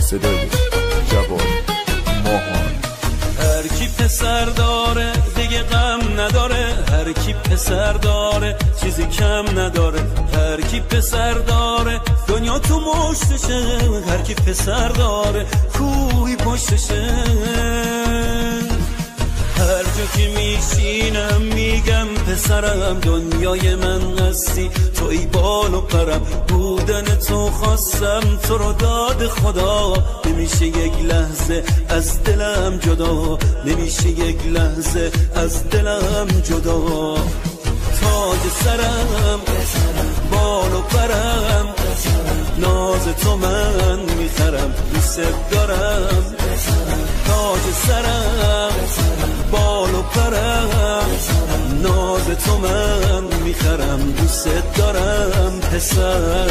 صدای جواد ماهان. هر کی پسر داره دیگه غم نداره، هر کی پسر داره چیزی کم نداره، هر کی پسر داره دنیا تو مشتشه، هر کی پسر داره کوهی پشتشه. هر جا که میشینم میگم پسرم دنیای من هستی، توی بال و پرم، بودن تو خواستم تو رو داد خدا، نمیشه یک لحظه از دلم جدا، نمیشه یک لحظه از دلم جدا. تاج سرم بال و پرم، ناز تو من میخرم دوست دارم. تاج سرم بال و پرم، ناز تو من میخرم دوست دارم پسرم.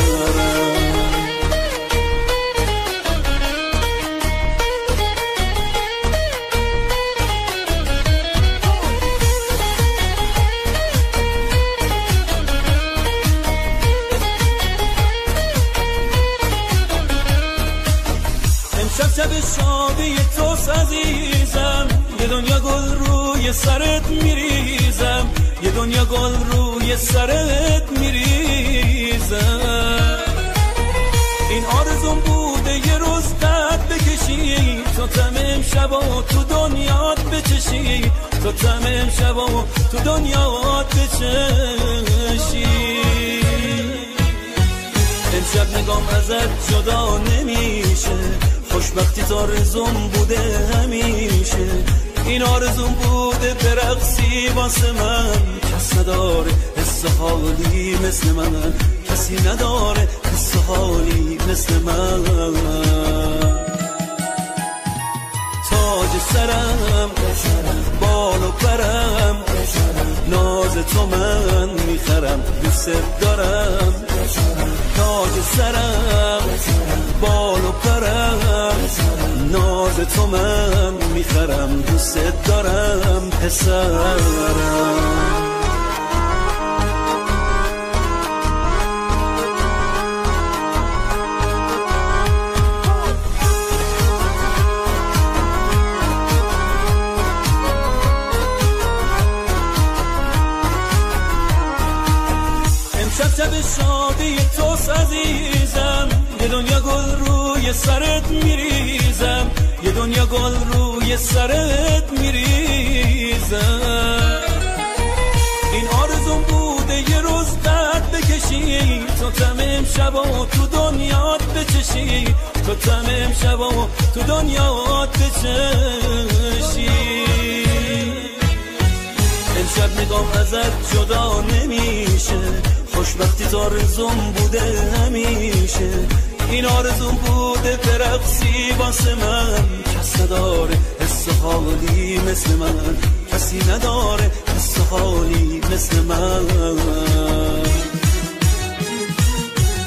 شب شادی توست عزیزم، یه دنیا گل روی سرت میریزم، یه دنیا گل روی سرت میریزم. این آرزوم بوده یه روز قد بکشی، تو تمام شبا تو دنیات بچشی، تو تمام شبا تو دنیات بچشی. امشب نگام ازت جدا نمیشه، خوشبختی تا آرزوم بوده همیشه. این آرزوم بوده برقصی واسه من، کس نداره حس حالی مثل من، کسی نداره حس حالی مثل من. تاج سرم بال و پرم، ناز تو من میخرم دوست دارم. تاج سرم بال و پرم، ناز تو من میخرم دوست دارم پسرم. شب شادی توست عزیزم، یه دنیا گل روی سرت میریزم، یه دنیا گل روی سرت میریزم. این آرزوم بوده یه روز قد بکشی، تو تمام شبا تو دنیات بچشی، تو تمام شبا تو دنیات بچشی. امشب نگام ازت جدا نمیشه، خوشبختی تا آرزوم بوده همیشه. این آرزوم بوده برقصی واسه من، کس نداره حس حالی مثل من، کسی نداره حس حالی مثل من.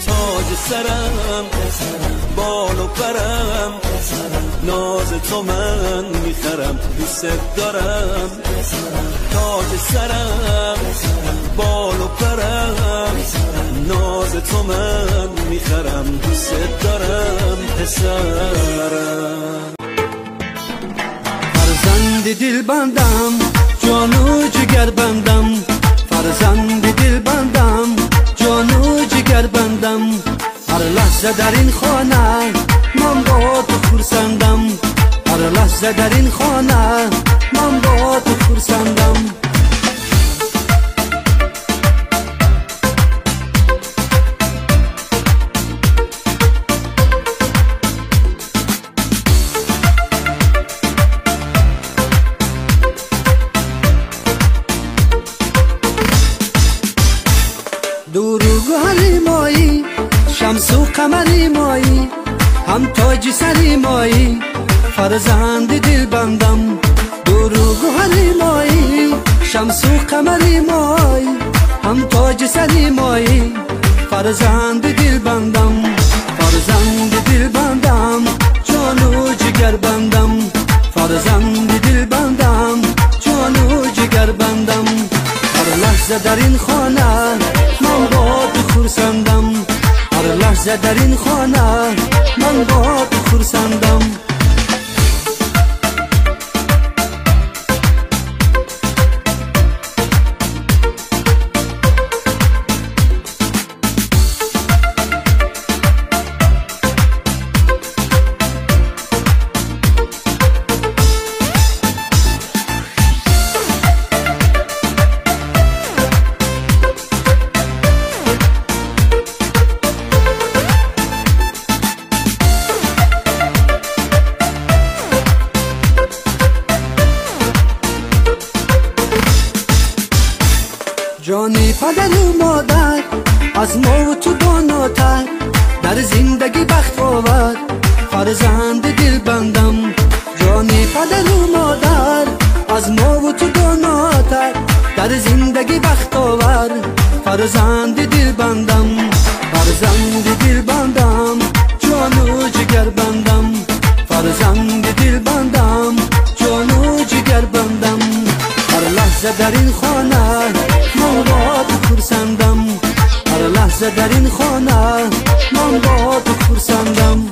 تاج سرم بال و پرم، ناز تو من میخرم دوست دارم. تاج سرم بال و پرم، ناز تو من میخرم دوست دارم پسرم. فرزند دل بندم جان و جگر بندم، فرزند دل بندم جان و جگر بندم. هر لحظه در این خانه من با تو خرسندم، هر لحظه در این خانه من با تو خرسندم. دروغ مایی شمس و قمری مایی، هم تاج سری مایی فرزند دل بندم. دروغ مایی شمس و قمری مایی، هم تاج سری مایی فرزند دل بندم. فرزند دل بندم جان و جگر بندم، فرزند دل بندم جان و جگر بندم. هر لحظه در این خانه من با تو خرسندم، هر لحظه در این خانه من با تو خرسندم. پدر و مادر از ما و تو داناتر، در زندگی بخت آور فرزند دل بندم. جان پدر و مادر از ما و تو داناتر، در زندگی بخت آور فرزند دل بندم. فرزند دل بندم، جان و جگر بندم. فرزند دل بندم، جان و جگر بندم. هر لحظه در این خانه من با تو خرسندم. هر لحظه در این خانه من با تو خرسندم.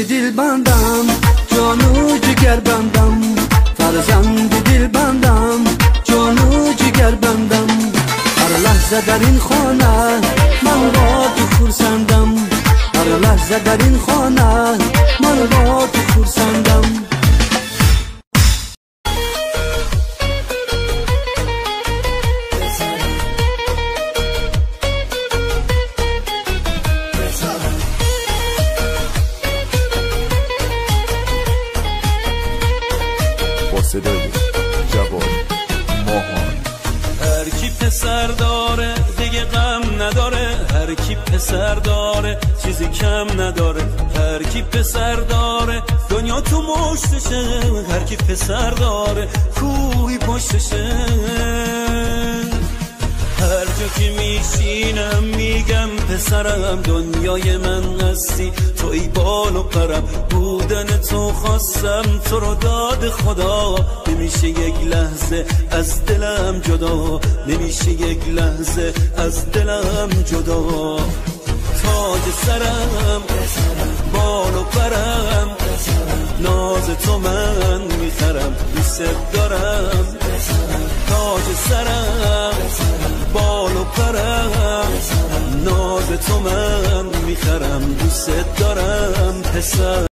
دل بندم، جان و جگر بندم. فرزند دل بندم، جان و جگر بندم. هر لحظه در این خانه من با تو خرسندم. هر لحظه در این خانه من با تو خرسندم. صدای جواد ماهان. هر کی پسر داره دیگه غم نداره، هر کی پسر داره چیزی کم نداره. هر کی پسر داره دنیا تو مشتشه، هر کی پسر داره کوهی پشتشه. هر جا که میشینم میگم پسرم دنیای من هستی، توی بال و پرم. بودن تو خواستم تو رو داد خدا، نمیشه یک لحظه از دلم جدا، نمیشه یک لحظه از دلم جدا. تاج سرم بال و پرم، ناز تو من میخرم دوست دارم. تاج سرم بال و پرم، ناز تو من میخرم دوست دارم پسر.